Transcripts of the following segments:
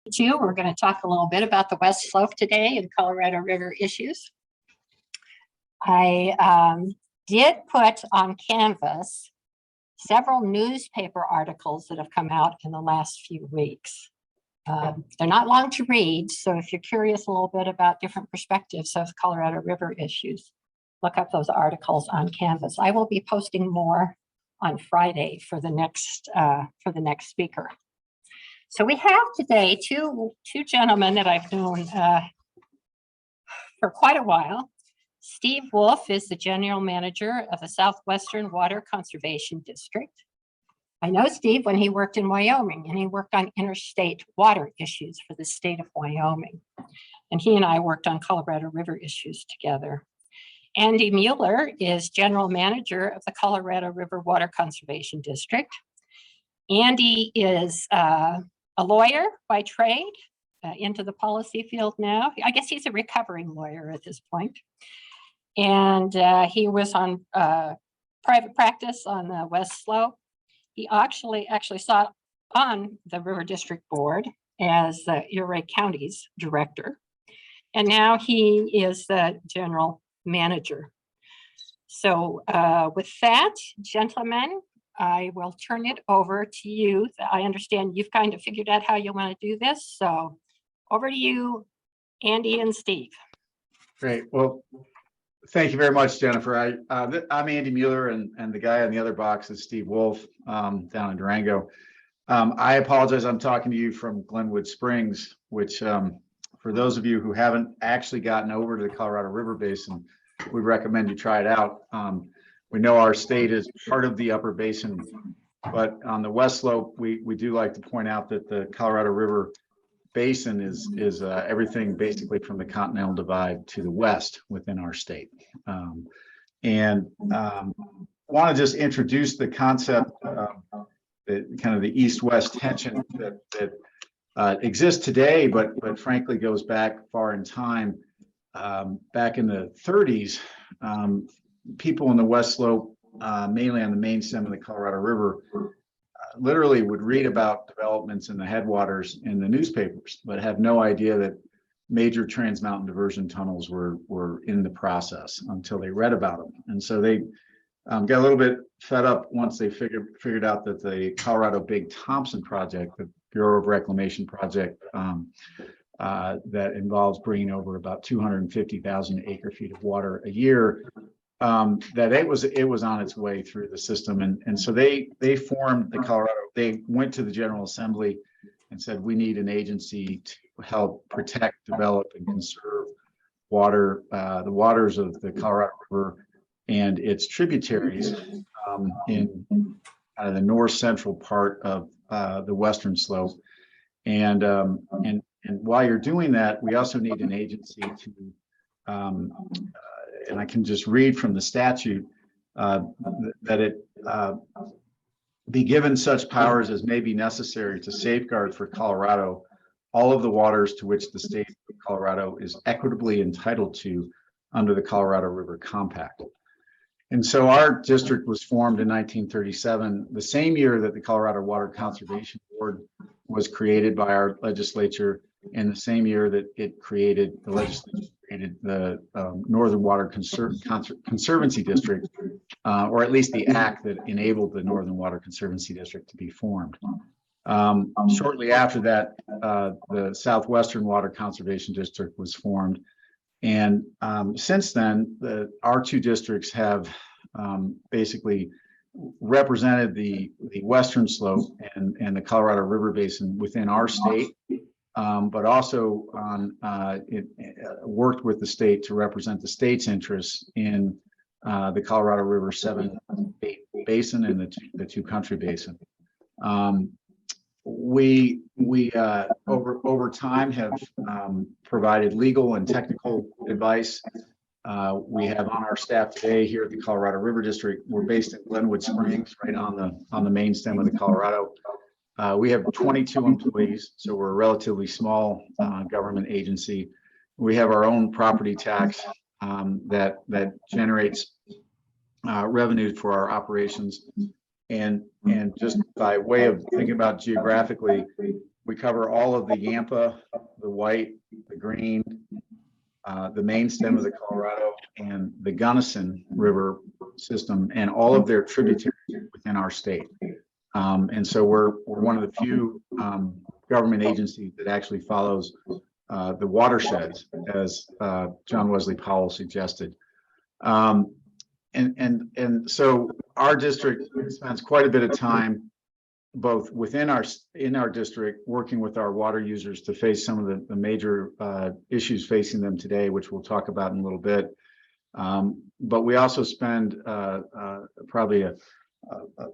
We're going to talk a little bit about the West Slope today and Colorado River issues. I did put on Canvas several newspaper articles that have come out in the last few weeks. They're not long to read, so if you're curious a little bit about different perspectives of Colorado River issues, look up those articles on Canvas. I will be posting more on Friday for the next speaker. So we have today two gentlemen that I've known for quite a while. Steve Wolfe is the general manager of the Southwestern Water Conservation District. I know Steve when he worked in Wyoming, and he worked on interstate water issues for the state of Wyoming. And he and I worked on Colorado River issues together. Andy Mueller is general manager of the Colorado River Water Conservation District. Andy is a lawyer by trade, into the policy field now. I guess he's a recovering lawyer at this point. And he was on private practice on the West Slope. He actually sat on the River District Board as the Uray County's director. And now he is the general manager. So with that, gentlemen, I will turn it over to you. I understand you've kind of figured out how you want to do this. So over to you, Andy and Steve. Great. Well, thank you very much, Jennifer. I'm Andy Mueller, and the guy on the other box is Steve Wolfe down in Durango. I apologize. I'm talking to you from Glenwood Springs, which for those of you who haven't actually gotten over to the Colorado River Basin, we recommend you try it out. We know our state is part of the upper basin, but on the West Slope, we do like to point out that the Colorado River Basin is everything basically from the Continental Divide to the west within our state. And want to just introduce the concept of kind of the east-west tension that exists today, but frankly goes back far in time. Back in the 30s, people in the West Slope, mainly on the main stem of the Colorado River, literally would read about developments in the headwaters in the newspapers, but have no idea that major trans-mountain diversion tunnels were in the process until they read about them. And so they got a little bit fed up once they figured out that the Colorado Big Thompson project, the Bureau of Reclamation project, that involves bringing over about 250,000 acre-feet of water a year, that it was on its way through the system. And so they formed the Colorado, they went to the General Assembly and said, we need an agency to help protect, develop, and conserve water, the waters of the Colorado River and its tributaries in the north central part of the Western Slope. And while you're doing that, we also need an agency to, and I can just read from the statute, that it be given such powers as may be necessary to safeguard for Colorado all of the waters to which the state of Colorado is equitably entitled to under the Colorado River Compact. And so our district was formed in 1937, the same year that the Colorado Water Conservation Board was created by our legislature, and the same year that the legislature created the Northern Water Conservancy District, or at least the act that enabled the Northern Water Conservancy District to be formed. Shortly after that, the Southwestern Water Conservation District was formed. And since then, our two districts have basically represented the Western Slope and the Colorado River Basin within our state, but also worked with the state to represent the state's interests in the Colorado River 7 basin and the two country basin. We over time have provided legal and technical advice. We have on our staff today here at the Colorado River District. We're based in Glenwood Springs, right on the main stem of the Colorado. We have 22 employees, so we're a relatively small government agency. We have our own property tax that generates revenue for our operations. And just by way of thinking about geographically, We cover all of the Yampa, the White, the Green, the main stem of the Colorado, and the Gunnison River system, and all of their tributaries within our state. And so we're one of the few government agencies that actually follows the watersheds, as John Wesley Powell suggested. And so our district spends quite a bit of time both within our district, working with our water users to face some of the major issues facing them today, which we'll talk about in a little bit. But we also spend probably a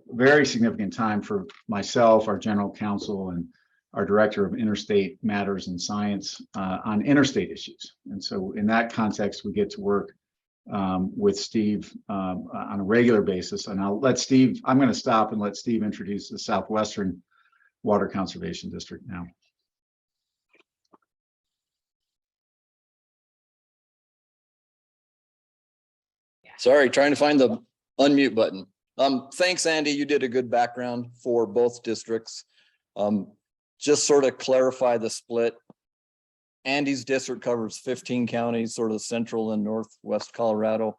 very significant time for myself, our general counsel, and our director of interstate matters and science on interstate issues. And so in that context, we get to work with Steve on a regular basis. And I'm going to stop and let Steve introduce the Southwestern Water Conservation District now. Sorry, trying to find the unmute button. Thanks, Andy. You did a good background for both districts. Just sort of clarify the split. Andy's district covers 15 counties, sort of central and northwest Colorado.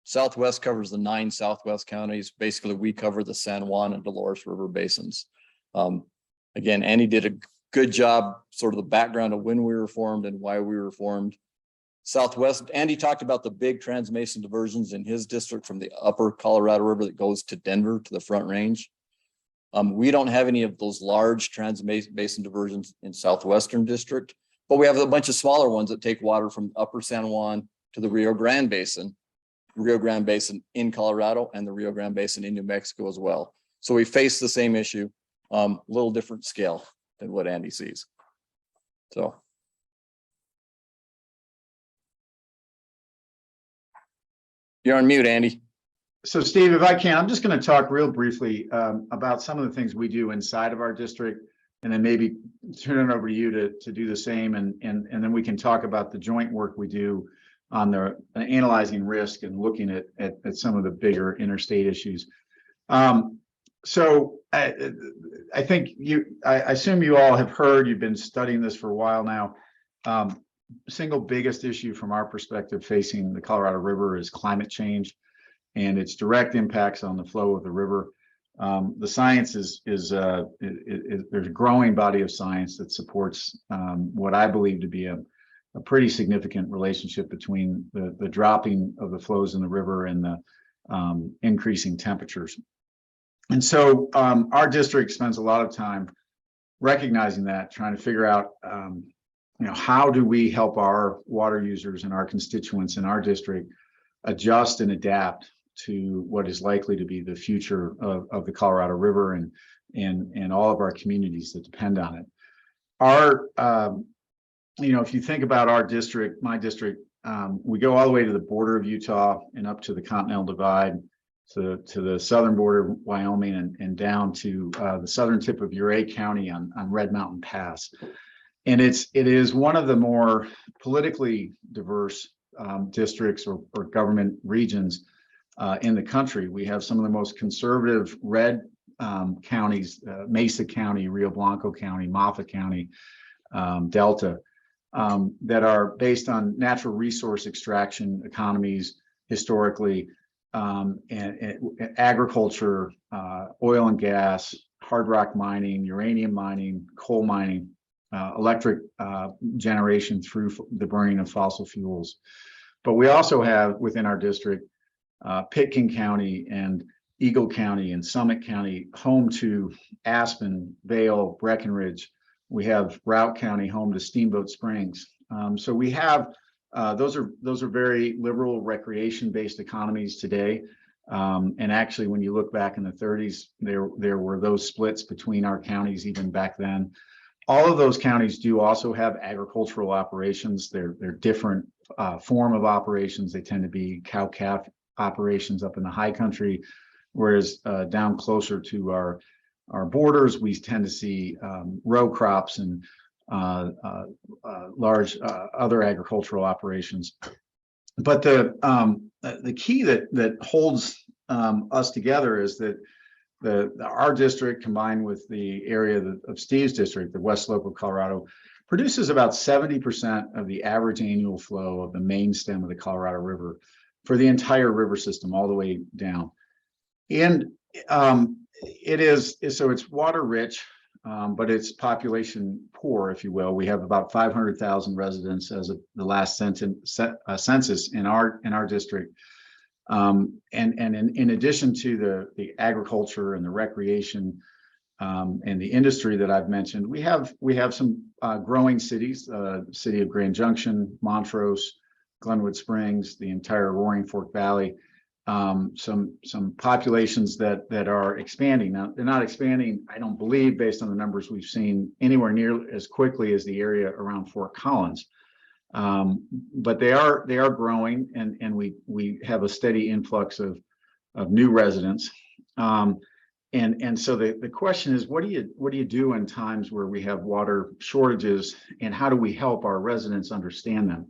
Southwest covers the 9 southwest counties. Basically, we cover the San Juan and Dolores River basins. Again, Andy did a good job, sort of the background of when we were formed and why we were formed. Southwest, Andy talked about the big transbasin diversions in his district from the upper Colorado River that goes to Denver to the Front Range. We don't have any of those large transbasin diversions in Southwestern district, but we have a bunch of smaller ones that take water from upper San Juan to the Rio Grande Basin in Colorado, and the Rio Grande Basin in New Mexico as well. So we face the same issue, a little different scale than what Andy sees. So. You're on mute, Andy. So Steve, if I can, I'm just going to talk real briefly about some of the things we do inside of our district, and then maybe turn it over to you to do the same. And then we can talk about the joint work we do on the analyzing risk and looking at some of the bigger interstate issues. So I think I assume you all have heard, you've been studying this for a while now. Single biggest issue from our perspective facing the Colorado River is climate change and its direct impacts on the flow of the river. The science there's a growing body of science that supports what I believe to be a pretty significant relationship between the dropping of the flows in the river and the increasing temperatures. And so our district spends a lot of time recognizing that, trying to figure out how do we help our water users and our constituents in our district adjust and adapt to what is likely to be the future of the Colorado River and all of our communities that depend on it. If you think about our district, my district, we go all the way to the border of Utah and up to the Continental Divide, to the southern border of Wyoming, and down to the southern tip of Ouray County on Red Mountain Pass. And it is one of the more politically diverse districts or government regions in the country. We have some of the most conservative red counties, Mesa County, Rio Blanco County, Moffat County, Delta, that are based on natural resource extraction economies historically, and agriculture, oil and gas, hard rock mining, uranium mining, coal mining, electric generation through the burning of fossil fuels. But we also have within our district Pitkin County and Eagle County and Summit County, home to Aspen, Vail, Breckenridge. We have Routt County, home to Steamboat Springs. So we have those are very liberal recreation-based economies today. And actually, when you look back in the 30s, there were those splits between our counties even back then. All of those counties do also have agricultural operations. They're different form of operations. They tend to be cow-calf operations up in the high country, whereas down closer to our borders, we tend to see row crops and large other agricultural operations. But the key that holds us together is that our district combined with the area of Steve's district, the West Slope of Colorado, produces about 70% of the average annual flow of the main stem of the Colorado River for the entire river system all the way down. And so it's water rich, but it's population poor, if you will. We have about 500,000 residents as of the last census in our district. And in addition to the agriculture and the recreation and the industry that I've mentioned, we have some growing cities, city of Grand Junction, Montrose, Glenwood Springs, the entire Roaring Fork Valley, some populations that are expanding. Now, they're not expanding, I don't believe, based on the numbers we've seen, anywhere near as quickly as the area around Fort Collins. But they are growing, and we have a steady influx of new residents. And so the question is, what do you do in times where we have water shortages, and how do we help our residents understand them?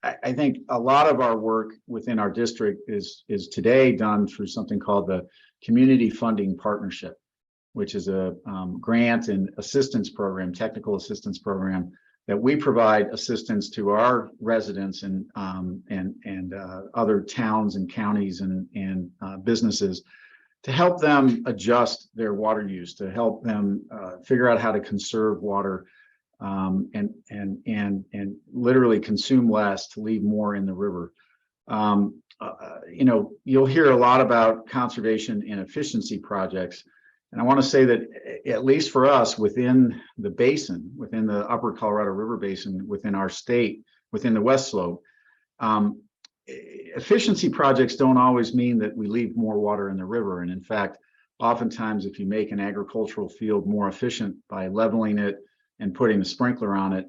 I think a lot of our work within our district is today done through something called the Community Funding Partnership, which is a grant and assistance program, technical assistance program, that we provide assistance to our residents and other towns and counties and businesses to help them adjust their water use, to help them figure out how to conserve water, and literally consume less to leave more in the river. You know, you'll hear a lot about conservation and efficiency projects. And I want to say that, at least for us, within the basin, within the upper Colorado River Basin, within our state, within the West Slope, efficiency projects don't always mean that we leave more water in the river. And in fact, oftentimes, if you make an agricultural field more efficient by leveling it and putting a sprinkler on it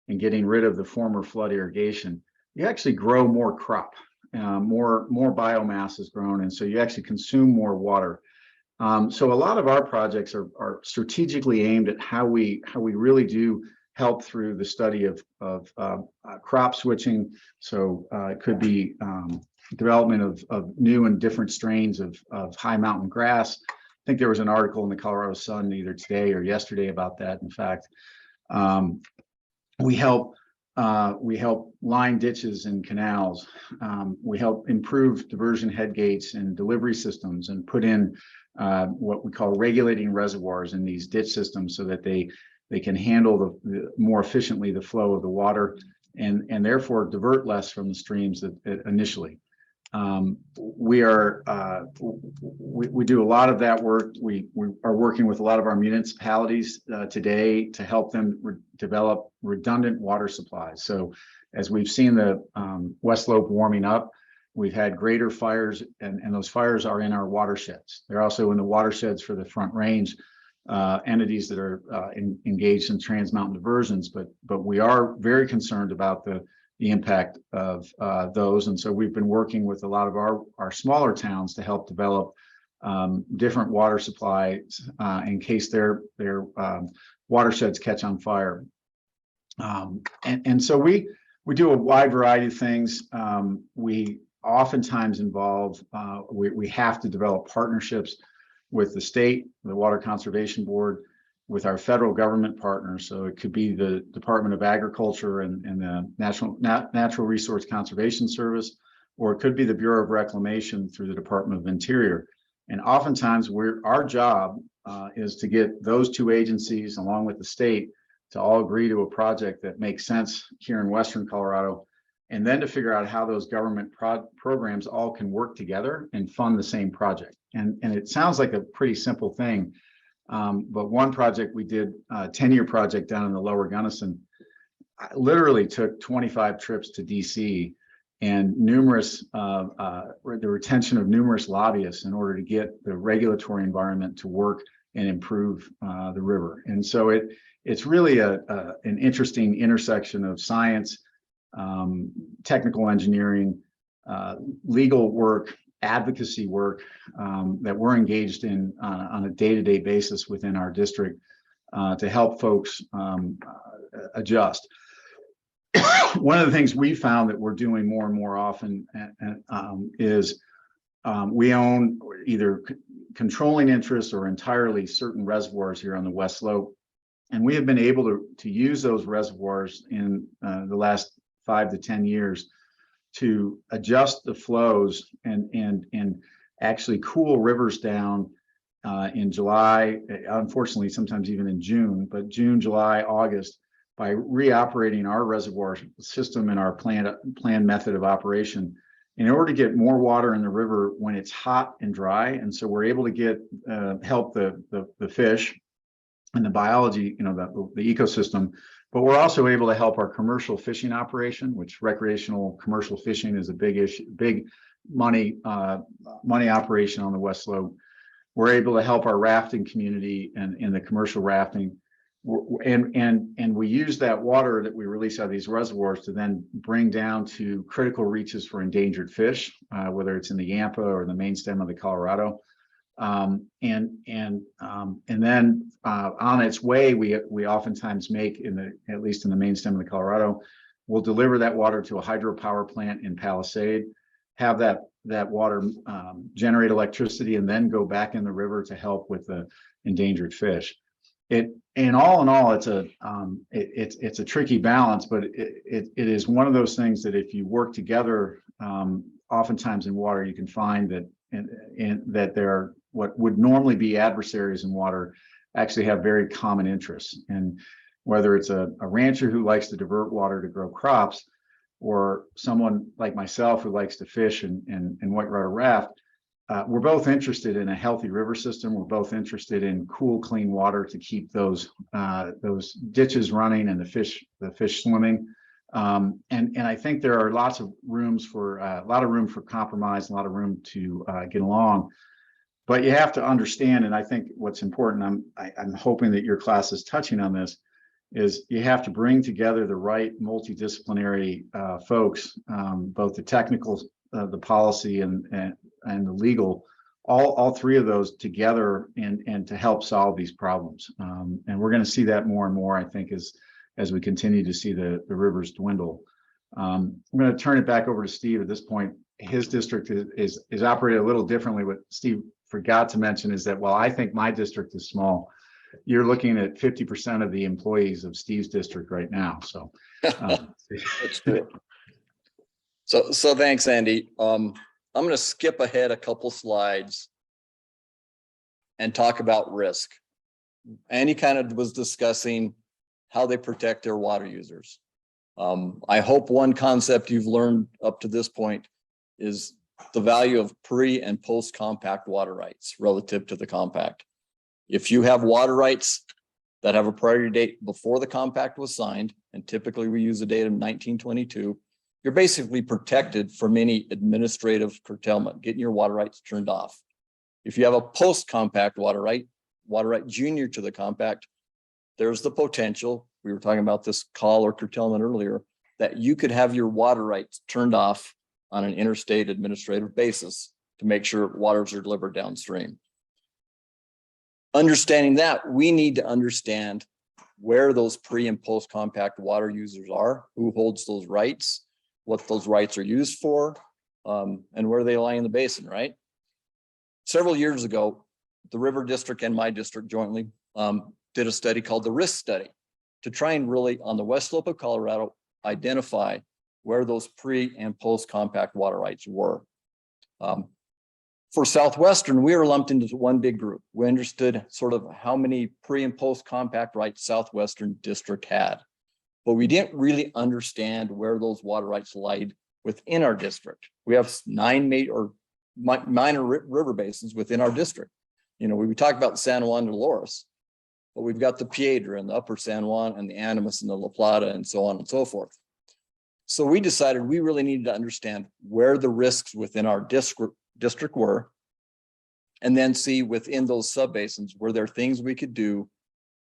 and getting rid of the former flood irrigation, you actually grow more crop, more biomass is grown, and so you actually consume more water. So a lot of our projects are strategically aimed at how we really do help through the study of crop switching. So it could be development of new and different strains of high mountain grass. I think there was an article in the Colorado Sun either today or yesterday about that. In fact, we help line ditches and canals. We help improve diversion head gates and delivery systems, and put in what we call regulating reservoirs in these ditch systems so that they can handle the more efficiently the flow of the water, and therefore divert less from the streams initially. We do a lot of that work. We are working with a lot of our municipalities today to help them develop redundant water supplies. So as we've seen the West Slope warming up, we've had greater fires, and those fires are in our watersheds. They're also in the watersheds for the Front Range entities that are engaged in trans mountain diversions, but we are very concerned about the impact of those. And so we've been working with a lot of our smaller towns to help develop different water supplies in case their watersheds catch on fire. And so we do a wide variety of things. We oftentimes involve, we have to develop partnerships with the state, the Water Conservation Board, with our federal government partners. So it could be the Department of Agriculture and the Natural Resource Conservation Service, or it could be the Bureau of Reclamation through the Department of Interior. And oftentimes our job is to get those two agencies, along with the state, to all agree to a project that makes sense here in Western Colorado, and then to figure out how those government programs all can work together and fund the same project. And it sounds like a pretty simple thing, but one project we did, a 10-year project down in the Lower Gunnison, literally took 25 trips to DC and the retention of numerous lobbyists in order to get the regulatory environment to work and improve the river. And so it's really an interesting intersection of science, technical engineering, legal work, advocacy work that we're engaged in on a day-to-day basis within our district to help folks adjust. One of the things we found that we're doing more and more often is we own either controlling interests or entirely certain reservoirs here on the West Slope. And we have been able to use those reservoirs in the last 5 to 10 years to adjust the flows and actually cool rivers down in July, unfortunately, sometimes even in June, but June, July, August, by reoperating our reservoir system and our planned method of operation in order to get more water in the river when it's hot and dry. And so we're able to get help the fish and the biology, the ecosystem, but we're also able to help our commercial fishing operation, which recreational commercial fishing is a big issue, big money operation on the West Slope. We're able to help our rafting community and in the commercial rafting. And we use that water that we release out of these reservoirs to then bring down to critical reaches for endangered fish, whether it's in the Yampa or the main stem of the Colorado. And then on its way, we oftentimes make at least in the main stem of the Colorado, we'll deliver that water to a hydropower plant in Palisade, have that water generate electricity, and then go back in the river to help with the endangered fish. In all, it's a tricky balance, but it is one of those things that if you work together, oftentimes in water, you can find that there are what would normally be adversaries in water actually have very common interests. And whether it's a rancher who likes to divert water to grow crops, or someone like myself who likes to fish and whitewater raft, we're both interested in a healthy river system. We're both interested in cool, clean water to keep those ditches running and the fish swimming. And I think there are lots of room for compromise, a lot of room to get along. But you have to understand, and I think what's important, I'm hoping that your class is touching on this, is you have to bring together the right multidisciplinary folks, both the technical, the policy, and the legal, all three of those together, and to help solve these problems. And we're going to see that more and more, I think, as we continue to see the rivers dwindle. I'm going to turn it back over to Steve at this point. His district is operated a little differently. What Steve forgot to mention is that while I think my district is small, you're looking at 50% of the employees of Steve's district right now. So, that's good. So thanks, Andy. I'm going to skip ahead a couple slides and talk about risk. Andy kind of was discussing how they protect their water users. I hope one concept you've learned up to this point is the value of pre and post compact water rights relative to the compact. If you have water rights that have a priority date before the compact was signed, and typically we use the date of 1922, you're basically protected from any administrative curtailment, getting your water rights turned off. If you have a post-compact water right junior to the compact, there's the potential, we were talking about this call or curtailment earlier, that you could have your water rights turned off on an interstate administrative basis to make sure waters are delivered downstream. Understanding that, we need to understand where those pre and post compact water users are, who holds those rights, what those rights are used for, and where they lie in the basin, right? Several years ago, the River District and my district jointly did a study called the risk study to try and really, on the west slope of Colorado, identify where those pre and post compact water rights were. For Southwestern, we were lumped into one big group. We understood sort of how many pre and post compact rights Southwestern district had, but we didn't really understand where those water rights lied within our district. We have 9 minor river basins within our district. You know, we talk about San Juan de Dolores, but we've got the Piedra and the Upper San Juan and the Animas and the La Plata and so on and so forth. So we decided we really needed to understand where the risks within our district were, and then see within those subbasins, were there things we could do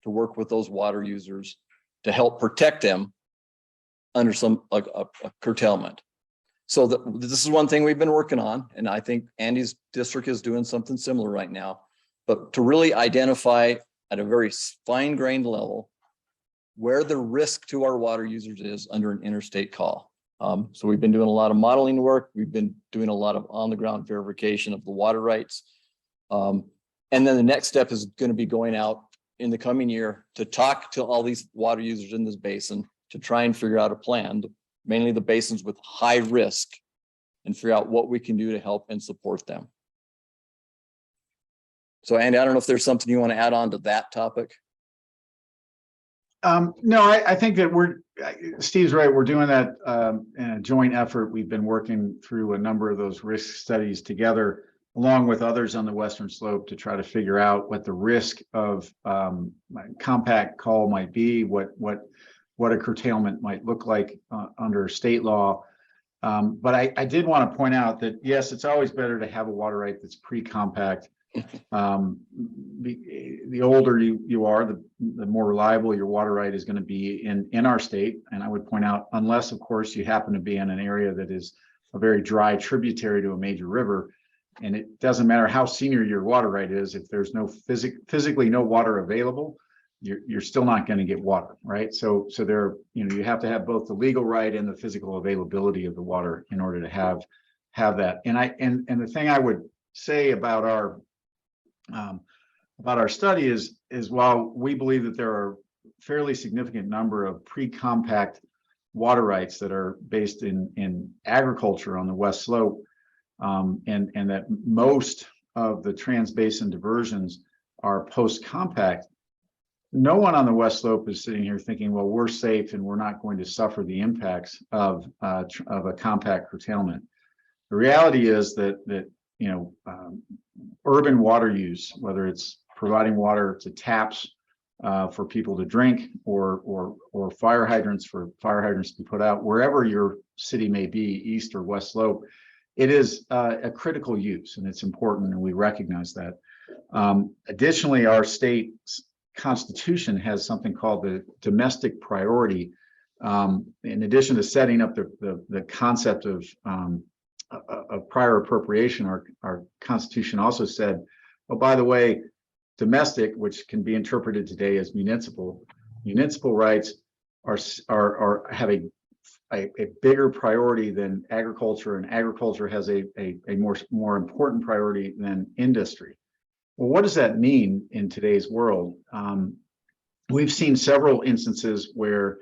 to work with those water users to help protect them under some a curtailment. So this is one thing we've been working on, and I think Andy's district is doing something similar right now, but to really identify at a very fine-grained level where the risk to our water users is under an interstate call. So we've been doing a lot of modeling work. We've been doing a lot of on-the-ground verification of the water rights. And then the next step is going to be going out in the coming year to talk to all these water users in this basin to try and figure out a plan, mainly the basins with high risk, and figure out what we can do to help and support them. So Andy, I don't know if there's something you want to add on to that topic. No, I think that Steve's right. We're doing that in a joint effort. We've been working through a number of those risk studies together, along with others on the Western Slope, to try to figure out what the risk of compact call might be, what a curtailment might look like under state law. But I did want to point out that, yes, it's always better to have a water right that's pre-compact. The older you are, the more reliable your water right is going to be in our state. And I would point out, unless of course you happen to be in an area that is a very dry tributary to a major river, and it doesn't matter how senior your water right is, if there's no physically no water available, you're still not going to get water, right? So there, you have to have both the legal right and the physical availability of the water in order to have that. And the thing I would say about our study is while we believe that there are fairly significant number of pre-compact water rights that are based in agriculture on the West Slope, and that most of the trans-basin diversions are post-compact, no one on the West Slope is sitting here thinking, well, we're safe and we're not going to suffer the impacts of a compact curtailment. The reality is that urban water use, whether it's providing water to taps for people to drink, or fire hydrants for fire hydrants to be put out, wherever your city may be, East or West Slope, it is a critical use, and it's important, and we recognize that. Additionally, our state's Constitution has something called the domestic priority. In addition to setting up the concept of prior appropriation, our Constitution also said, oh, by the way, domestic, which can be interpreted today as municipal rights have a bigger priority than agriculture, and agriculture has a more important priority than industry. Well, what does that mean in today's world? We've seen several instances where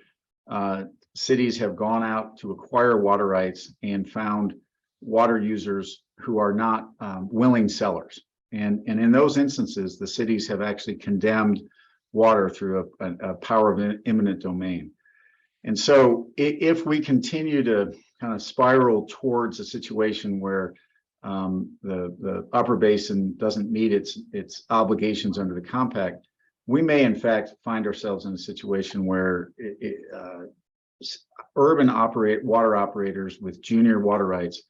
cities have gone out to acquire water rights and found water users who are not willing sellers. And in those instances, the cities have actually condemned water through a power of eminent domain. And so if we continue to kind of spiral towards a situation where the upper basin doesn't meet its obligations under the compact, we may in fact find ourselves in a situation where urban water operators with junior water rights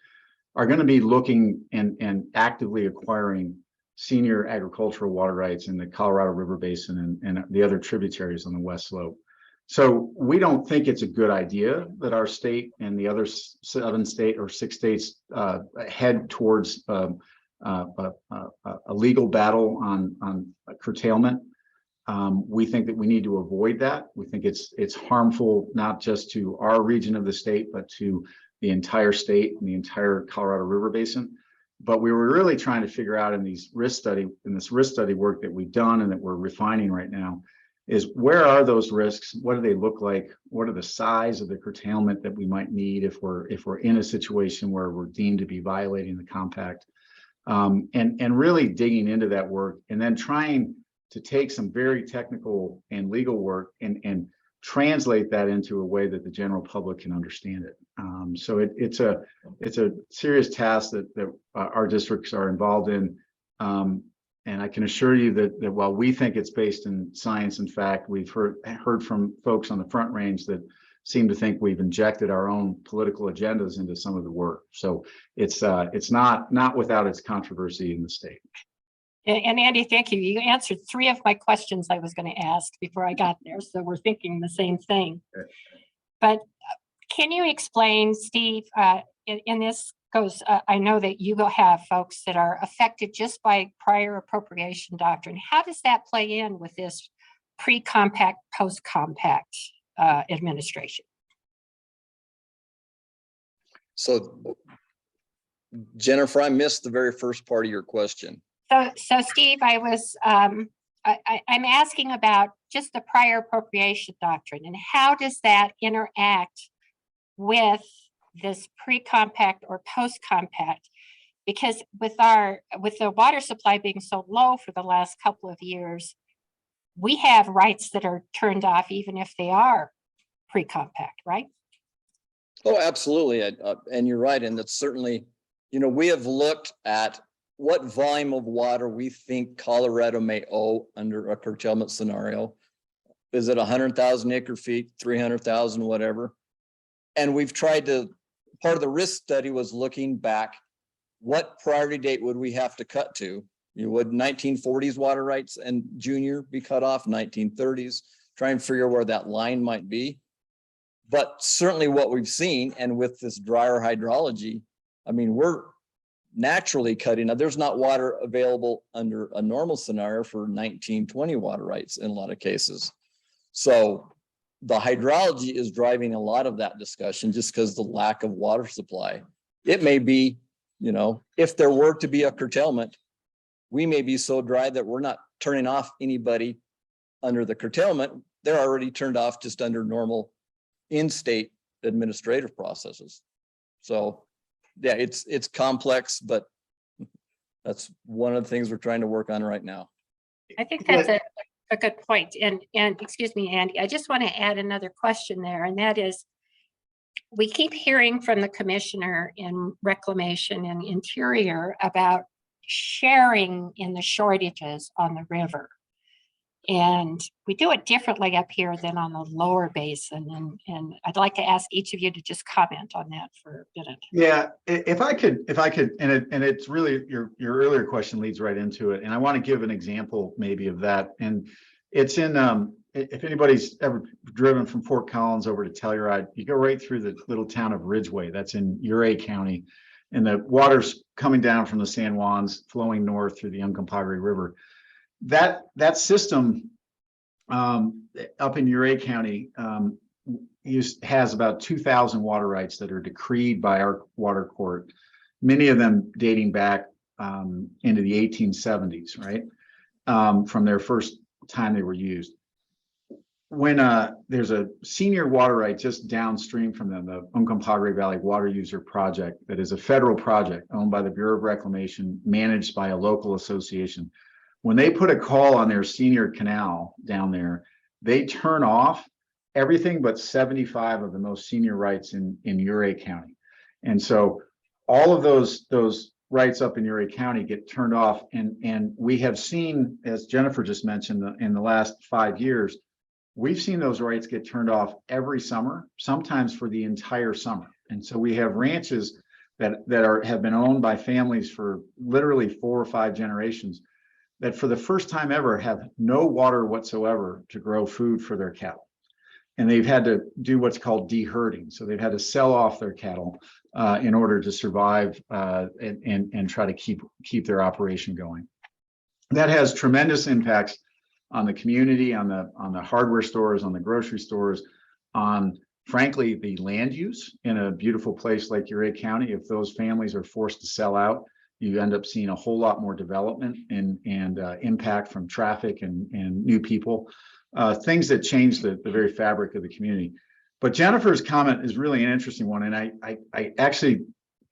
are going to be looking and actively acquiring senior agricultural water rights in the Colorado River Basin and the other tributaries on the West Slope. So we don't think it's a good idea that our state and the other 6 states head towards a legal battle on curtailment. We think that we need to avoid that. We think it's harmful not just to our region of the state, but to the entire state and the entire Colorado River Basin. But we were really trying to figure out in this risk study work that we've done and that we're refining right now, is where are those risks? What do they look like? What are the size of the curtailment that we might need if we're in a situation where we're deemed to be violating the compact? And really digging into that work, and then trying to take some very technical and legal work and translate that into a way that the general public can understand it. So it's a serious task that our districts are involved in. And I can assure you that while we think it's based in science and fact, we've heard from folks on the Front Range that seem to think we've injected our own political agendas into some of the work. So it's not without its controversy in the state. And Andy, thank you. You answered 3 of my questions I was going to ask before I got there. So we're thinking the same thing. But can you explain, Steve, in this goes, I know that you have folks that are affected just by prior appropriation doctrine. How does that play in with this pre-compact, post-compact administration? So Jennifer, I missed the very first part of your question. So Steve, I'm asking about just the prior appropriation doctrine and how does that interact with this pre-compact or post-compact? Because with the water supply being so low for the last couple of years, we have rights that are turned off even if they are pre-compact, right? Oh, absolutely. And you're right. And that's certainly, we have looked at what volume of water we think Colorado may owe under a curtailment scenario. Is it 100,000 acre feet, 300,000, whatever? And we've tried to, part of the risk study was looking back, what priority date would we have to cut to? Would 1940s water rights and junior be cut off, 1930s? Try and figure where that line might be. But certainly what we've seen, and with this drier hydrology, I mean, we're naturally cutting. Now, there's not water available under a normal scenario for 1920 water rights in a lot of cases. So the hydrology is driving a lot of that discussion just because the lack of water supply. It may be, if there were to be a curtailment, we may be so dry that we're not turning off anybody under the curtailment. They're already turned off just under normal in-state administrative processes. So yeah, it's complex, but that's one of the things we're trying to work on right now. I think that's a good point. And excuse me, Andy, I just want to add another question there, and that is, we keep hearing from the commissioner in Reclamation and Interior about sharing in the shortages on the river. And we do it differently up here than on the lower basin. And I'd like to ask each of you to just comment on that for a minute. Yeah, if I could, and it's really your earlier question leads right into it. And I want to give an example maybe of that. And it's in, if anybody's ever driven from Fort Collins over to Telluride, you go right through the little town of Ridgway. That's in Ouray County. And the water's coming down from the San Juans, flowing north through the Uncompahgre River. That system up in Ouray County has about 2,000 water rights that are decreed by our water court, many of them dating back into the 1870s, right? From their first time they were used. When there's a senior water right just downstream from them, the Uncompahgre Valley Water User Project, that is a federal project owned by the Bureau of Reclamation, managed by a local association. When they put a call on their senior canal down there, they turn off everything but 75 of the most senior rights in Ouray County. And so all of those rights up in Ouray County get turned off. And we have seen, as Jennifer just mentioned, in the last 5 years, we've seen those rights get turned off every summer, sometimes for the entire summer. And so we have ranches that have been owned by families for literally 4 or 5 generations, that for the first time ever have no water whatsoever to grow food for their cattle. And they've had to do what's called deherding. So they've had to sell off their cattle in order to survive and try to keep their operation going. That has tremendous impacts on the community, on the hardware stores, on the grocery stores, on, frankly, the land use in a beautiful place like Ouray County. If those families are forced to sell out, you end up seeing a whole lot more development and impact from traffic and new people, things that change the very fabric of the community. But Jennifer's comment is really an interesting one. And I actually,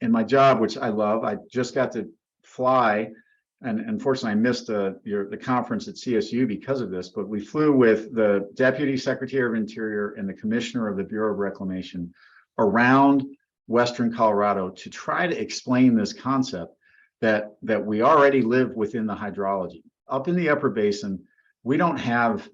in my job, which I love, I just got to fly, and unfortunately I missed the conference at CSU because of this, but we flew with the Deputy Secretary of Interior and the Commissioner of the Bureau of Reclamation around Western Colorado to try to explain this concept that we already live within the hydrology. Up in the upper basin, we didn't have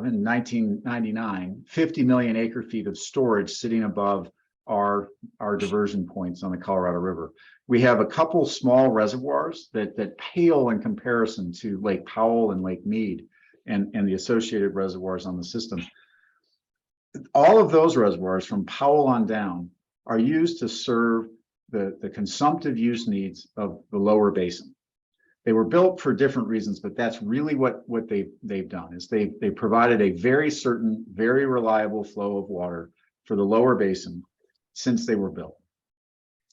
in 1999, 50 million acre feet of storage sitting above our diversion points on the Colorado River. We have a couple small reservoirs that pale in comparison to Lake Powell and Lake Mead and the associated reservoirs on the system. All of those reservoirs from Powell on down are used to serve the consumptive use needs of the lower basin. They were built for different reasons, but that's really what they've done, is they provided a very certain, very reliable flow of water for the lower basin since they were built.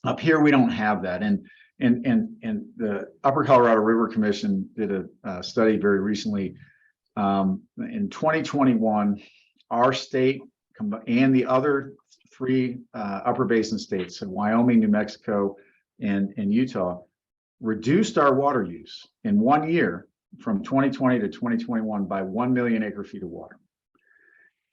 Up here, we don't have that. And the Upper Colorado River Commission did a study very recently. In 2021, our state and the other three upper basin states, so Wyoming, New Mexico, and Utah, reduced our water use in 1 year from 2020 to 2021 by 1 million acre feet of water.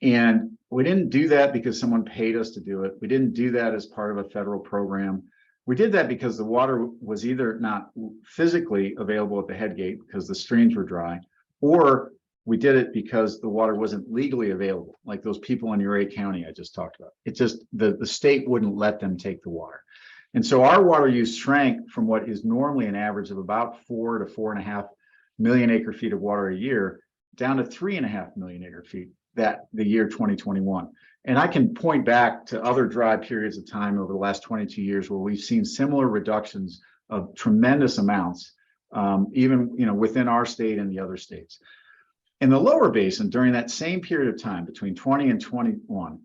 And we didn't do that because someone paid us to do it. We didn't do that as part of a federal program. We did that because the water was either not physically available at the head gate because the streams were dry, or we did it because the water wasn't legally available, like those people in Uray County I just talked about. It just, the state wouldn't let them take the water. And so our water use shrank from what is normally an average of about 4 to 4.5 million acre feet of water a year down to 3.5 million acre feet that the year 2021. And I can point back to other dry periods of time over the last 22 years where we've seen similar reductions of tremendous amounts, even within our state and the other states. In the lower basin, during that same period of time between 20 and 21,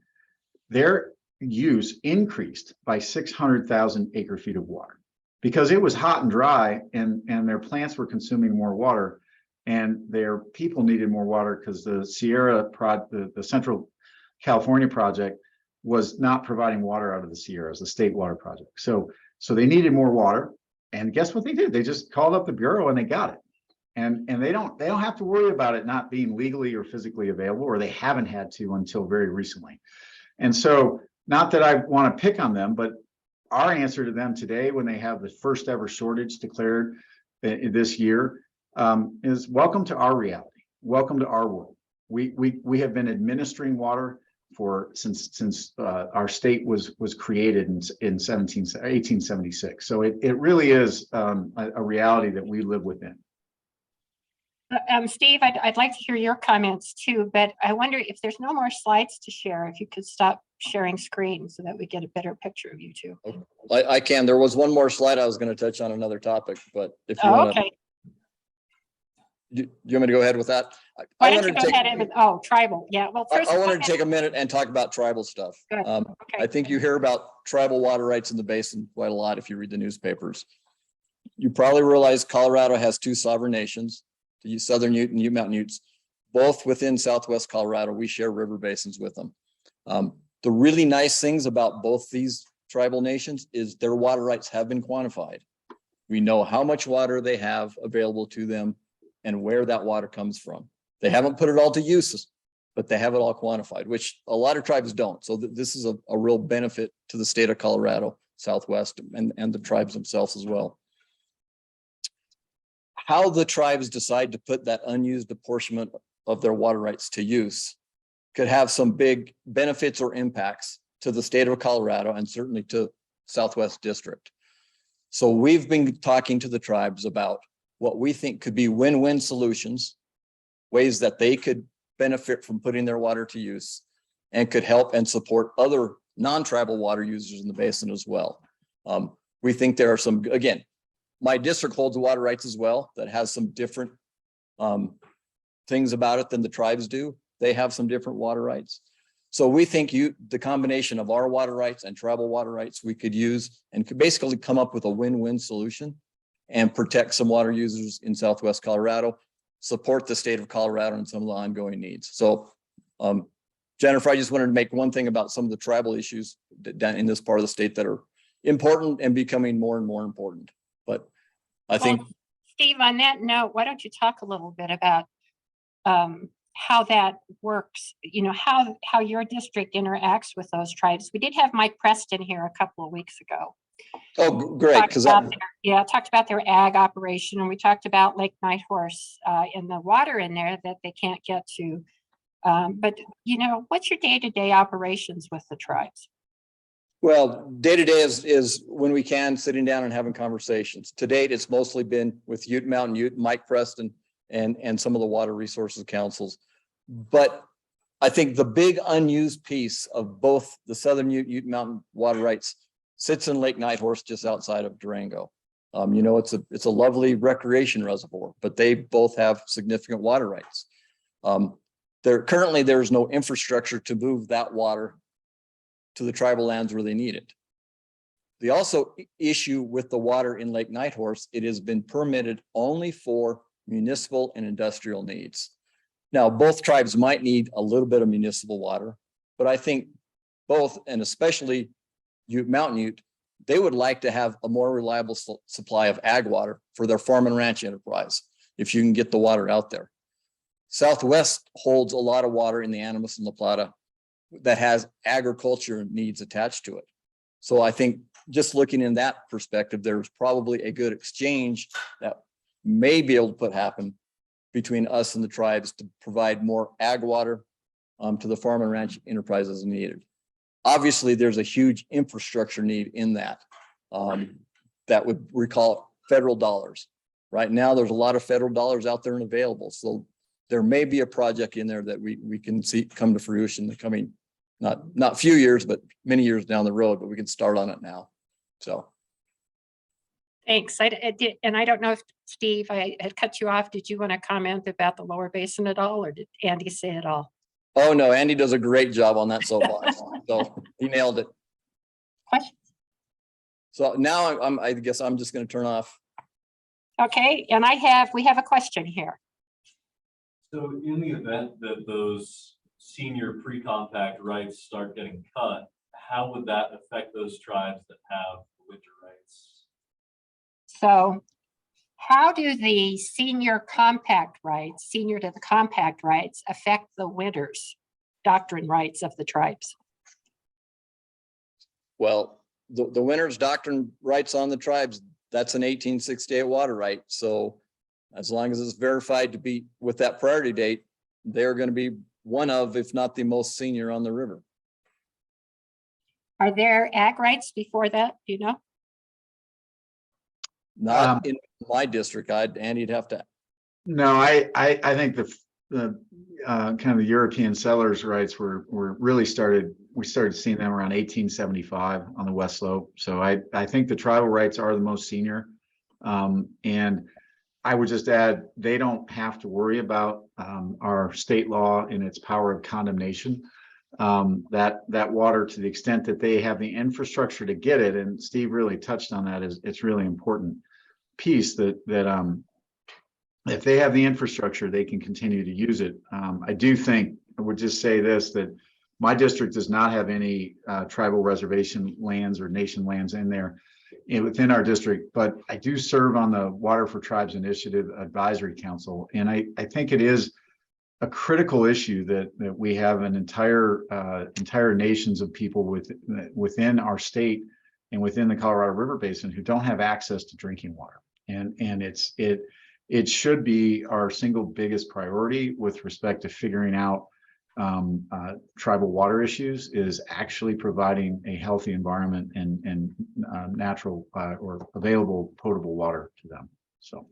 their use increased by 600,000 acre feet of water because it was hot and dry, and their plants were consuming more water, and their people needed more water because the the Central California project was not providing water out of the Sierras, the state water project. So they needed more water, and guess what they did? They just called up the Bureau and they got it. And they don't have to worry about it not being legally or physically available, or they haven't had to until very recently. And so, not that I want to pick on them, but our answer to them today, when they have the first ever shortage declared this year, is welcome to our reality. Welcome to our world. We have been administering water since our state was created in 1876. So it really is a reality that we live within. Steve, I'd like to hear your comments too, but I wonder if there's no more slides to share, if you could stop sharing screen so that we get a better picture of you two. I can. There was one more slide I was going to touch on another topic, but if you want to, okay. Do you want me to go ahead with that? Why don't you go ahead with, tribal. Yeah, well, first I wanted to take a minute and talk about tribal stuff. Good. Okay. I think you hear about tribal water rights in the basin quite a lot if you read the newspapers. You probably realize Colorado has two sovereign nations, the Southern Ute and Ute Mountain Utes, both within Southwest Colorado. We share river basins with them. The really nice things about both these tribal nations is their water rights have been quantified. We know how much water they have available to them and where that water comes from. They haven't put it all to use, but they have it all quantified, which a lot of tribes don't. So this is a real benefit to the state of Colorado, Southwest, and the tribes themselves as well. How the tribes decide to put that unused apportionment of their water rights to use could have some big benefits or impacts to the state of Colorado and certainly to Southwest District. So we've been talking to the tribes about what we think could be win-win solutions, ways that they could benefit from putting their water to use and could help and support other non-tribal water users in the basin as well. We think there are some, again, my district holds water rights as well that has some different things about it than the tribes do. They have some different water rights. So we think the combination of our water rights and tribal water rights we could use and could basically come up with a win-win solution and protect some water users in Southwest Colorado, support the state of Colorado and some of the ongoing needs. So Jennifer, I just wanted to make one thing about some of the tribal issues down in this part of the state that are important and becoming more and more important. But I think, Steve, on that note, why don't you talk a little bit about how that works, how your district interacts with those tribes. We did have Mike Preston here a couple of weeks ago. oh, great. Talked about their ag operation, and we talked about Lake Nighthorse and the water in there that they can't get to. But what's your day-to-day operations with the tribes? Well, day-to-day is when we can sitting down and having conversations. To date, it's mostly been with Ute Mountain Ute, Mike Preston, and some of the water resources councils. But I think the big unused piece of both the Southern Ute Mountain water rights sits in Lake Nighthorse, just outside of Durango. It's a lovely recreation reservoir, but they both have significant water rights. There's no infrastructure to move that water to the tribal lands where they need it. The also issue with the water in Lake Nighthorse, it has been permitted only for municipal and industrial needs. Now, both tribes might need a little bit of municipal water, but I think both, and especially Mountain Ute, they would like to have a more reliable supply of ag water for their farm and ranch enterprise, if you can get the water out there. Southwest holds a lot of water in the Animas and La Plata that has agriculture needs attached to it. So I think just looking in that perspective, there's probably a good exchange that may be able to happen between us and the tribes to provide more ag water to the farm and ranch enterprises needed. Obviously, there's a huge infrastructure need in that. That would recall federal dollars. Right now, there's a lot of federal dollars out there and available. So there may be a project in there that we can see come to fruition in the coming, not few years, but many years down the road, but we can start on it now. So. Thanks. And I don't know if, Steve, I had cut you off. Did you want to comment about the lower basin at all, or did Andy say it all? Oh, no, Andy does a great job on that soapbox. So he nailed it. Questions? So now I guess I'm just going to turn off. Okay, and we have a question here. So in the event that those senior pre-compact rights start getting cut, how would that affect those tribes that have winter rights? So how do the senior compact rights, senior to the compact rights, affect the winters doctrine rights of the tribes? Well, the winner's doctrine rights on the tribes, that's an 1868 water right. So as long as it's verified to be with that priority date, they're going to be one of, if not the most senior on the river. Are there ag rights before that? Do you know? Not in my district. Andy'd have to. No, I think the kind of the European settlers' rights were really we started seeing them around 1875 on the West Slope. So I think the tribal rights are the most senior. And I would just add, they don't have to worry about our state law and its power of condemnation. That water, to the extent that they have the infrastructure to get it, and Steve really touched on that, it's really important piece that if they have the infrastructure, they can continue to use it. I do think, I would just say this, that my district does not have any tribal reservation lands or nation lands in there within our district, but I do serve on the Water for Tribes Initiative Advisory Council. And I think it is a critical issue that we have an entire nations of people within our state and within the Colorado River Basin who don't have access to drinking water. And it should be our single biggest priority with respect to figuring out tribal water issues, is actually providing a healthy environment and natural or available potable water to them. So.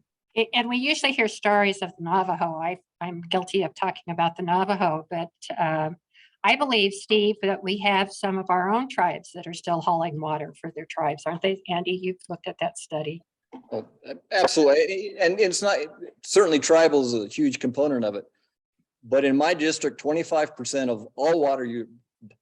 And we usually hear stories of the Navajo. I'm guilty of talking about the Navajo, but I believe, Steve, that we have some of our own tribes that are still hauling water for their tribes, aren't they? Andy, you've looked at that study. Oh, absolutely. And it's not, certainly tribal is a huge component of it. But in my district, 25% of all water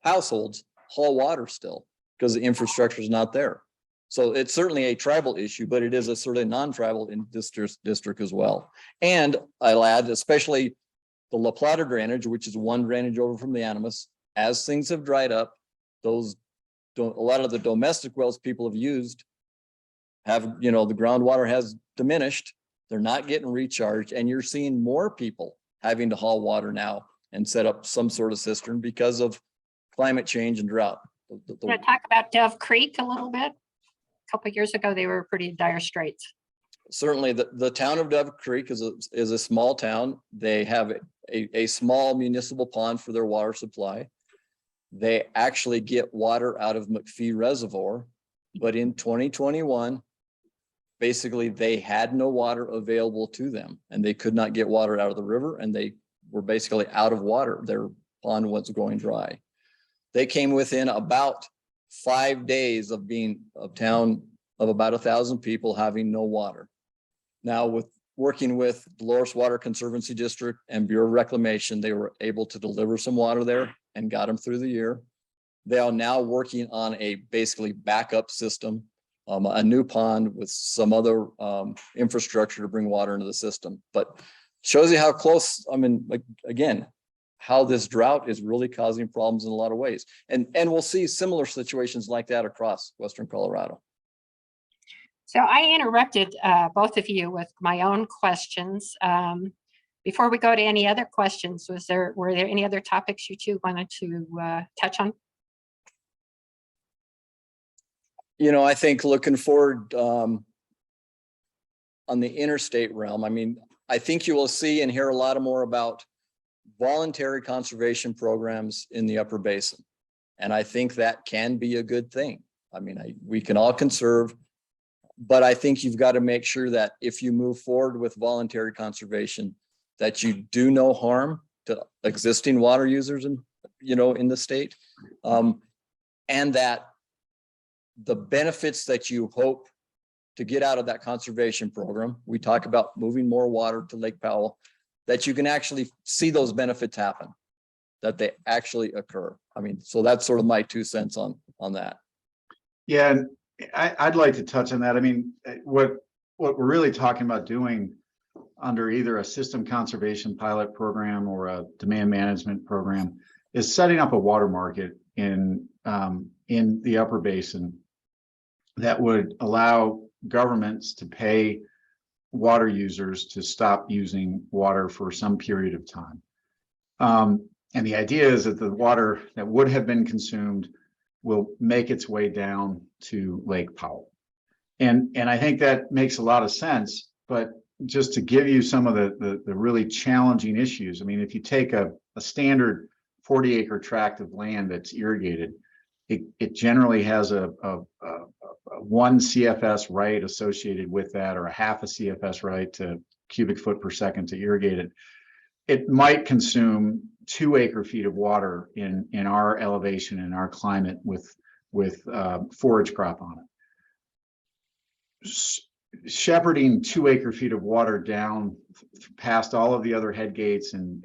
households haul water still because the infrastructure is not there. So it's certainly a tribal issue, but it is a sort of non-tribal in this district as well. And I'll add, especially the La Plata drainage, which is one drainage over from the Animas, as things have dried up, a lot of the domestic wells people have used have, the groundwater has diminished. They're not getting recharged, and you're seeing more people having to haul water now and set up some sort of cistern because of climate change and drought. Want to talk about Dove Creek a little bit? A couple of years ago, they were pretty dire straits. Certainly, the town of Dove Creek is a small town. They have a small municipal pond for their water supply. They actually get water out of McPhee Reservoir, but in 2021, basically they had no water available to them, and they could not get water out of the river, and they were basically out of water. Their pond was going dry. They came within about 5 days of being a town of about 1,000 people having no water. Now, with working with Dolores Water Conservancy District and Bureau of Reclamation, they were able to deliver some water there and got them through the year. They are now working on a basically backup system, a new pond with some other infrastructure to bring water into the system. But shows you how close, I mean, like, again, how this drought is really causing problems in a lot of ways. And we'll see similar situations like that across Western Colorado. So I interrupted both of you with my own questions. Before we go to any other questions, were there any other topics you two wanted to touch on? You know, I think looking forward on the interstate realm, I mean, I think you will see and hear a lot more about voluntary conservation programs in the upper basin. And I think that can be a good thing. I mean, we can all conserve, but I think you've got to make sure that if you move forward with voluntary conservation, that you do no harm to existing water users in the state, and that the benefits that you hope to get out of that conservation program, we talk about moving more water to Lake Powell, that you can actually see those benefits happen, that they actually occur. I mean, so that's sort of my 2 cents on that. Yeah, and I'd like to touch on that. I mean, what we're really talking about doing under either a system conservation pilot program or a demand management program is setting up a water market in the upper basin that would allow governments to pay water users to stop using water for some period of time. And the idea is that the water that would have been consumed will make its way down to Lake Powell. And I think that makes a lot of sense, but just to give you some of the really challenging issues, I mean, if you take a standard 40-acre tract of land that's irrigated, it generally has a 1 CFS right associated with that, or a half a CFS right to cubic foot per second to irrigate it. It might consume 2 acre-feet of water in our elevation, in our climate, with forage crop on it. Shepherding 2 acre-feet of water down past all of the other head gates and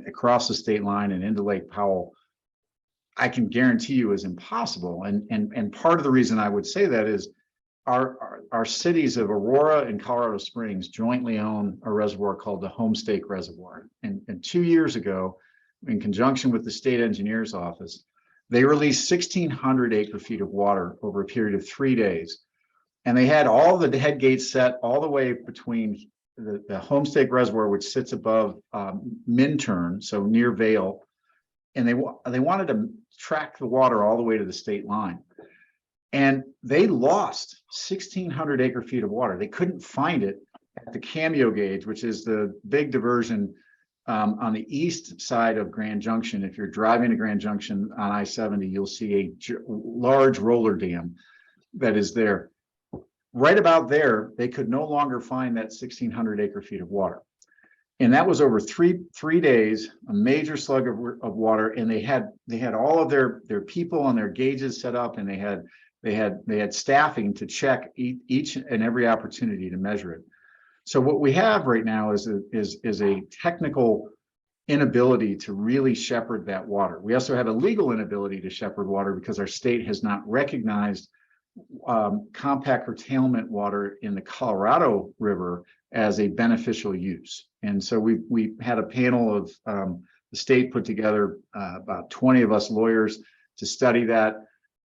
across the state line and into Lake Powell, I can guarantee you is impossible. And part of the reason I would say that is our cities of Aurora and Colorado Springs jointly own a reservoir called the Homestake Reservoir. And 2 years ago, in conjunction with the state engineer's office, they released 1,600 acre-feet of water over a period of 3 days. And they had all the head gates set all the way between the Homestake Reservoir, which sits above Minturn, so near Vail, and they wanted to track the water all the way to the state line. And they lost 1,600 acre-feet of water. They couldn't find it at the Cameo Gauge, which is the big diversion on the east side of Grand Junction. If you're driving to Grand Junction on I-70, you'll see a large roller dam that is there. Right about there, they could no longer find that 1,600 acre-feet of water. And that was over three days, a major slug of water. And they had all of their people on their gauges set up, and they had staffing to check each and every opportunity to measure it. So what we have right now is a technical inability to really shepherd that water. We also have a legal inability to shepherd water because our state has not recognized compact curtailment water in the Colorado River as a beneficial use. And so we had a panel of the state put together about 20 of us lawyers to study that.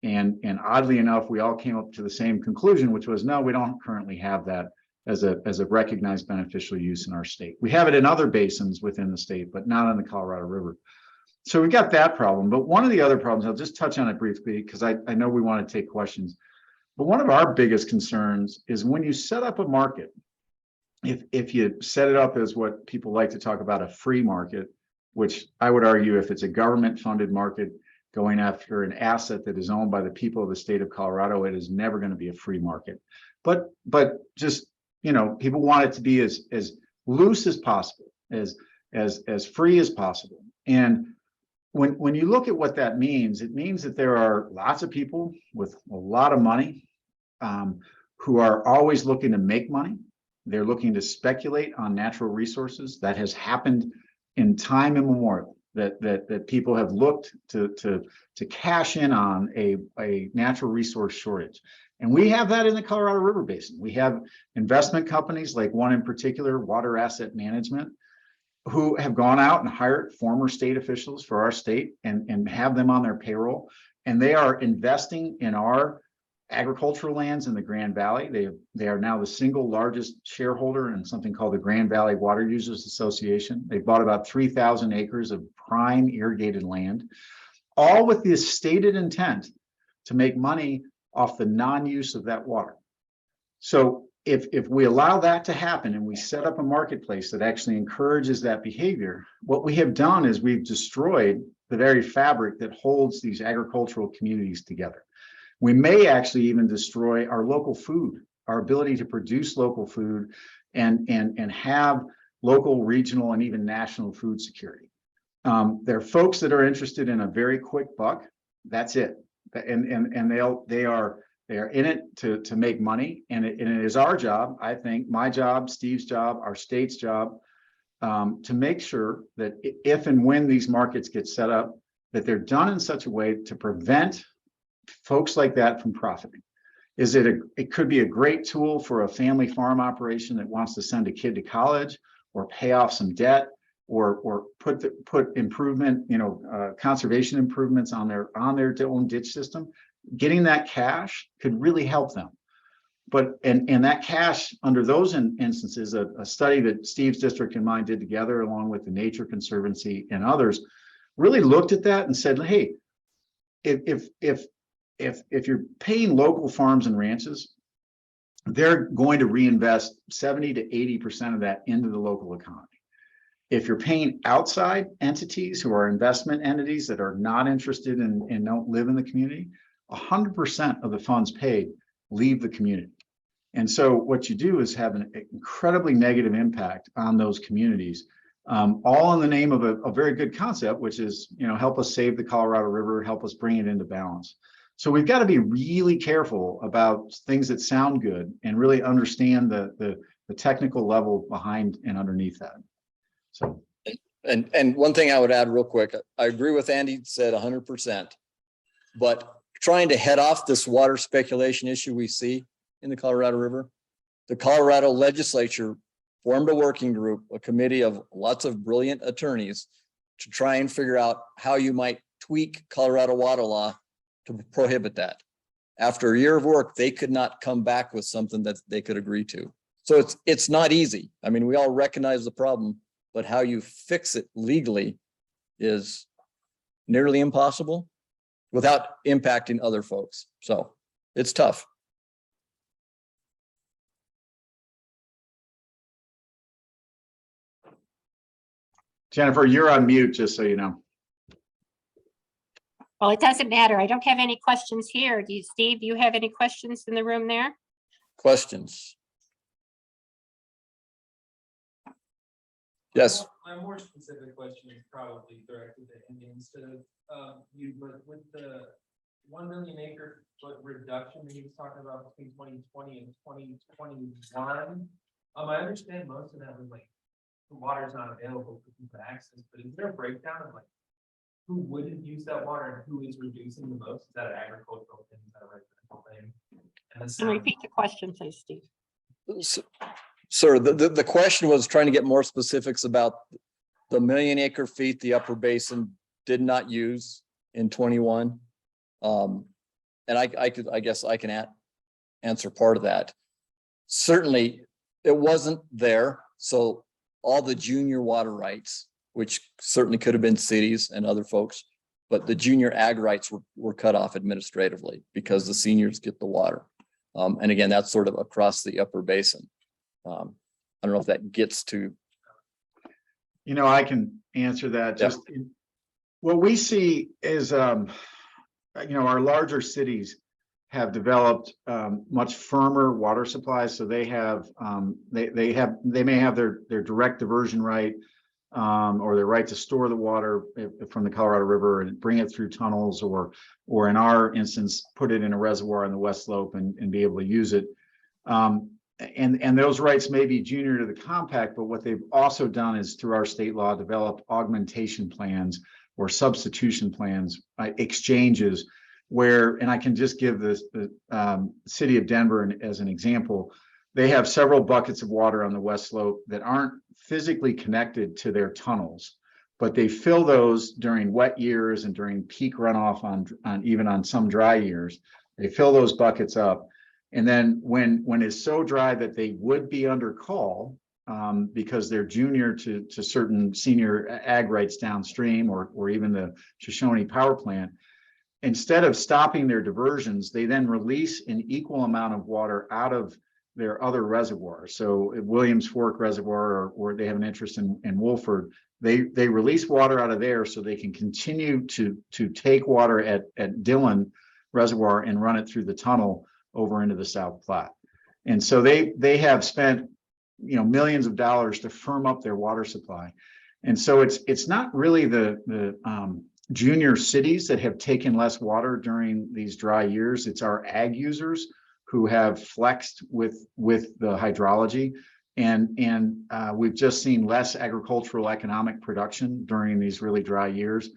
And oddly enough, we all came up to the same conclusion, which was, no, we don't currently have that as a recognized beneficial use in our state. We have it in other basins within the state, but not on the Colorado River. So we got that problem. But one of the other problems, I'll just touch on it briefly because I know we want to take questions. But one of our biggest concerns is when you set up a market, if you set it up as what people like to talk about, a free market, which I would argue if it's a government funded market going after an asset that is owned by the people of the state of Colorado, it is never going to be a free market. But just, people want it to be as loose as possible, as free as possible. And when you look at what that means, it means that there are lots of people with a lot of money who are always looking to make money. They're looking to speculate on natural resources. That has happened in time immemorial. that people have looked to cash in on a natural resource shortage. And we have that in the Colorado River Basin. We have investment companies, like one in particular, Water Asset Management, who have gone out and hired former state officials for our state and have them on their payroll. And they are investing in our agricultural lands in the Grand Valley. They are now the single largest shareholder in something called the Grand Valley Water Users Association. They bought about 3,000 acres of prime irrigated land, all with the stated intent to make money off the non-use of that water. So if we allow that to happen and we set up a marketplace that actually encourages that behavior, what we have done is we've destroyed the very fabric that holds these agricultural communities together. We may actually even destroy our local food, our ability to produce local food and have local, regional, and even national food security. There are folks that are interested in a very quick buck. That's it. And they are in it to make money. And it is our job, I think, my job, Steve's job, our state's job, to make sure that if and when these markets get set up, that they're done in such a way to prevent folks like that from profiting. It could be a great tool for a family farm operation that wants to send a kid to college or pay off some debt or put improvement, conservation improvements on their own ditch system. Getting that cash could really help them. But and that cash under those instances, a study that Steve's district and mine did together, along with the Nature Conservancy and others, really looked at that and said, hey, if you're paying local farms and ranches, they're going to reinvest 70 to 80% of that into the local economy. If you're paying outside entities who are investment entities that are not interested in and don't live in the community, 100% of the funds paid leave the community. And so what you do is have an incredibly negative impact on those communities, all in the name of a very good concept, which is, help us save the Colorado River, help us bring it into balance. So we've got to be really careful about things that sound good and really understand the technical level behind and underneath that. So, and one thing I would add real quick, I agree with Andy said 100%, but trying to head off this water speculation issue we see in the Colorado River, the Colorado legislature formed a working group, a committee of lots of brilliant attorneys to try and figure out how you might tweak Colorado water law to prohibit that. After a year of work, they could not come back with something that they could agree to. So it's not easy. I mean, we all recognize the problem, but how you fix it legally is nearly impossible without impacting other folks. So it's tough. Jennifer, you're on mute, just so you know. Well, it doesn't matter. I don't have any questions here. Steve, do you have any questions in the room there? Questions? Yes. My more specific question is probably directed to Andy instead of you, but with the 1 million acre foot reduction that he was talking about between 2020 and 2021, I understand most of that was like the water is not available for people to access, but is there a breakdown of like who wouldn't use that water and who is reducing the most? Is that an agricultural thing? Is that a residential thing? And Can you repeat the question, please, Steve? Sir, the question was trying to get more specifics about the 1 million acre feet the upper basin did not use in 21. And I guess I can answer part of that. Certainly it wasn't there. So all the junior water rights, which certainly could have been cities and other folks, but the junior ag rights were cut off administratively because the seniors get the water. And again, that's sort of across the upper basin. I don't know if that gets to. I can answer that. Just what we see is, our larger cities have developed much firmer water supplies. So they have, they may have their direct diversion right or their right to store the water from the Colorado River and bring it through tunnels, or in our instance, put it in a reservoir on the West Slope and be able to use it. and those rights may be junior to the compact, but what they've also done is through our state law, develop augmentation plans or substitution plans, exchanges where, and I can just give this, the city of Denver as an example. They have several buckets of water on the west slope that aren't physically connected to their tunnels, but they fill those during wet years and during peak runoff on even on some dry years. They fill those buckets up. And then when it's so dry that they would be under call because they're junior to certain senior ag rights downstream or even the Shoshone power plant, instead of stopping their diversions, they then release an equal amount of water out of their other reservoirs. So at Williams Fork Reservoir, or they have an interest in Wolford, they release water out of there so they can continue to take water at Dillon Reservoir and run it through the tunnel over into the South Platte. And so they have spent, you know, millions of dollars to firm up their water supply. And so it's not really the junior cities that have taken less water during these dry years. It's our ag users who have flexed with the hydrology. And we've just seen less agricultural economic production during these really dry years.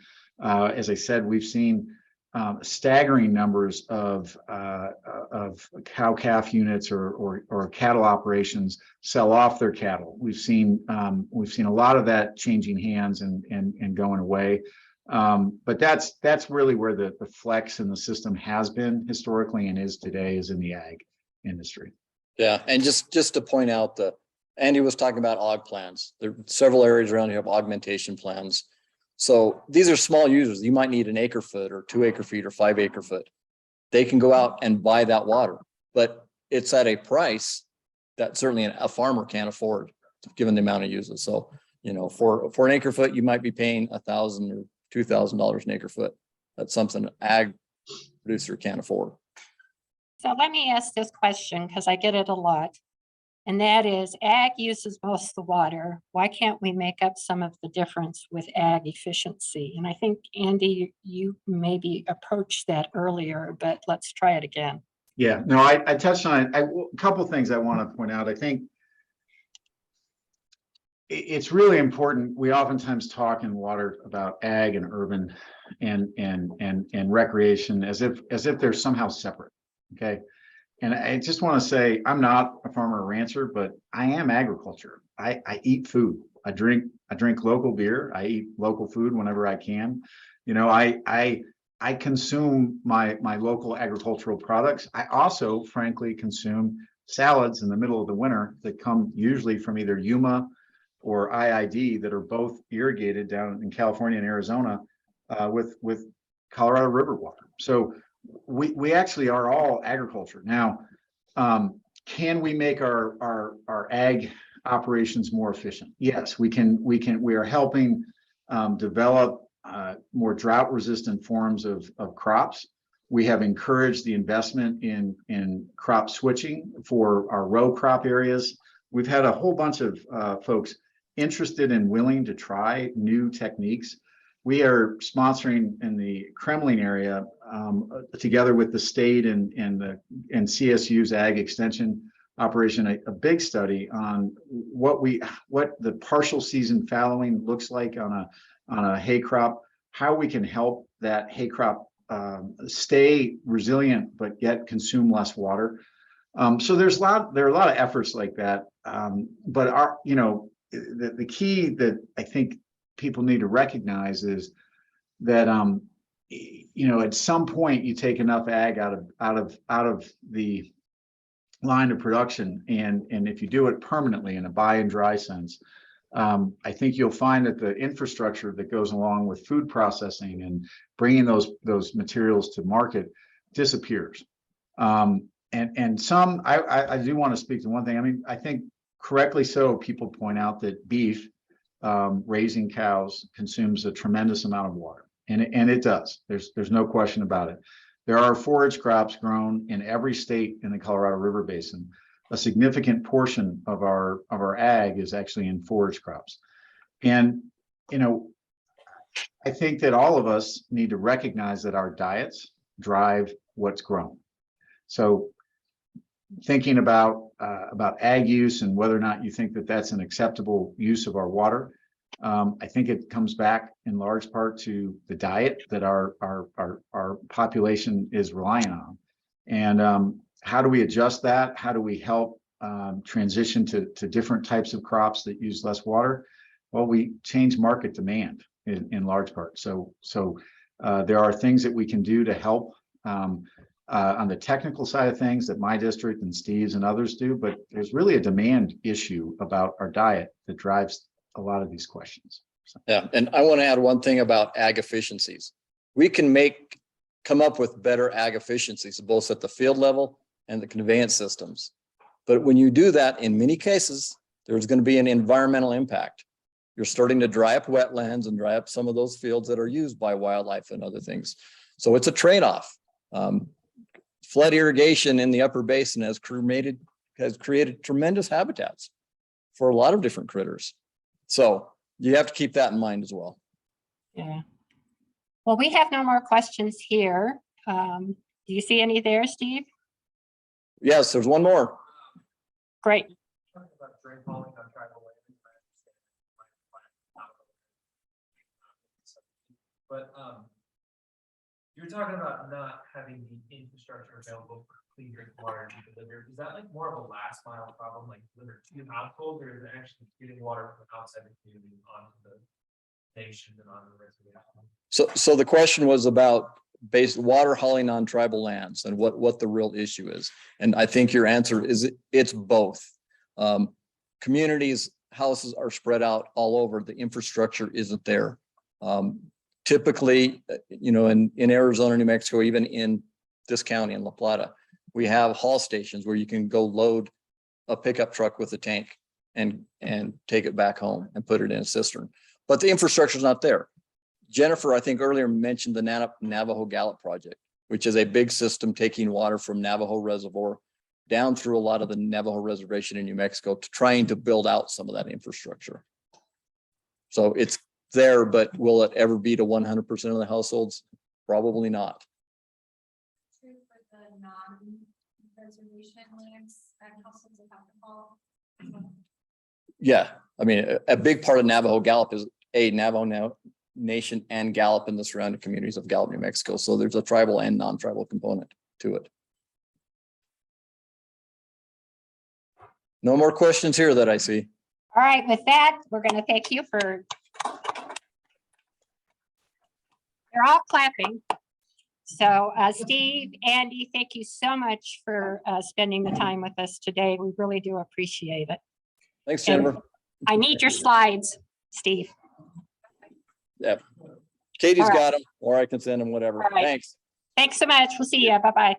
As I said, we've seen staggering numbers of cow-calf units or cattle operations sell off their cattle. We've seen a lot of that changing hands and going away. But that's really where the flex in the system has been historically and is today, is in the ag industry. Yeah, and just to point out that Andy was talking about aug plans. There are several areas around here have augmentation plans. So these are small users. You might need an acre foot or 2 acre feet or 5 acre foot. They can go out and buy that water, but it's at a price that certainly a farmer can't afford given the amount of uses. So, you know, for an acre foot, you might be paying $1,000 or $2,000 an acre foot. That's something an ag producer can't afford. So let me ask this question because I get it a lot. And that is, ag uses most of the water. Why can't we make up some of the difference with ag efficiency? And I think, Andy, you maybe approached that earlier, but let's try it again. Yeah, no, I touched on it. A couple of things I want to point out. I think it's really important. We oftentimes talk in water about ag and urban and recreation as if they're somehow separate. Okay. And I just want to say, I'm not a farmer or rancher, but I am agriculture. I eat food. I drink local beer. I eat local food whenever I can. You know, I consume my local agricultural products. I also, frankly, consume salads in the middle of the winter that come usually from either Yuma or IID that are both irrigated down in California and Arizona with Colorado River water. So we actually are all agriculture. Now, can we make our ag operations more efficient? Yes, we can. We are helping develop more drought resistant forms of crops. We have encouraged the investment in crop switching for our row crop areas. We've had a whole bunch of folks interested and willing to try new techniques. We are sponsoring in the Kremlin area, together with the state and CSU's ag extension operation, a big study on what the partial season fallowing looks like on a hay crop, how we can help that hay crop stay resilient but yet consume less water. So there are a lot of efforts like that. But the key that I think people need to recognize is that at some point you take enough ag out of the line of production, and if you do it permanently in a buy and dry sense, I think you'll find that the infrastructure that goes along with food processing and bringing those materials to market disappears. And some I do want to speak to one thing. I mean, I think correctly so, people point out that beef, raising cows, consumes a tremendous amount of water, and it does. There's no question about it. There are forage crops grown in every state in the Colorado River Basin. A significant portion of our ag is actually in forage crops, and I think that all of us need to recognize that our diets drive what's grown. So thinking about ag use and whether or not you think that that's an acceptable use of our water. I think it comes back in large part to the diet that our population is relying on. And how do we adjust that? How do we help transition to different types of crops that use less water? Well, we change market demand in large part. So there are things that we can do to help on the technical side of things that my district and Steve's and others do, but there's really a demand issue about our diet that drives a lot of these questions. So. Yeah, and I want to add one thing about ag efficiencies. We can come up with better ag efficiencies, both at the field level and the conveyance systems. But when you do that, in many cases, there's going to be an environmental impact. You're starting to dry up wetlands and dry up some of those fields that are used by wildlife and other things. So it's a trade-off. Flood irrigation in the upper basin has created tremendous habitats for a lot of different critters. So you have to keep that in mind as well. Yeah. Well, we have no more questions here. Do you see any there, Steve? Yes, there's one more. Great. But you're talking about not having the infrastructure available for clean drinking water to be delivered. Is that like more of a last mile problem, like delivered to households, or is it actually getting water from outside the community onto the nation and onto the reservation? So the question was about water hauling on tribal lands and what the real issue is. And I think your answer is it's both. Communities, houses are spread out all over. The infrastructure isn't there. Typically, in Arizona, New Mexico, even in this county in La Plata, we have haul stations where you can go load a pickup truck with a tank and take it back home and put it in a cistern. But the infrastructure is not there. Jennifer, I think earlier mentioned the Navajo Gallup project, which is a big system taking water from Navajo Reservoir down through a lot of the Navajo Reservation in New Mexico to trying to build out some of that infrastructure. So it's there, but will it ever be to 100% of the households? Probably not. True for the non-reservation lands and households that have to fall. Yeah, I mean, a big part of Navajo Gallup is Navajo Nation and Gallup in the surrounding communities of Gallup, New Mexico. So there's a tribal and non-tribal component to it. No more questions here that I see. All right, with that, we're going to thank you for. They're all clapping. So Steve, Andy, thank you so much for spending the time with us today. We really do appreciate it. Thanks, Jennifer. I need your slides, Steve. Yeah. Katie's All right. got them, or I can send them, whatever. All right. Thanks. Thanks so much. We'll see you. Bye-bye.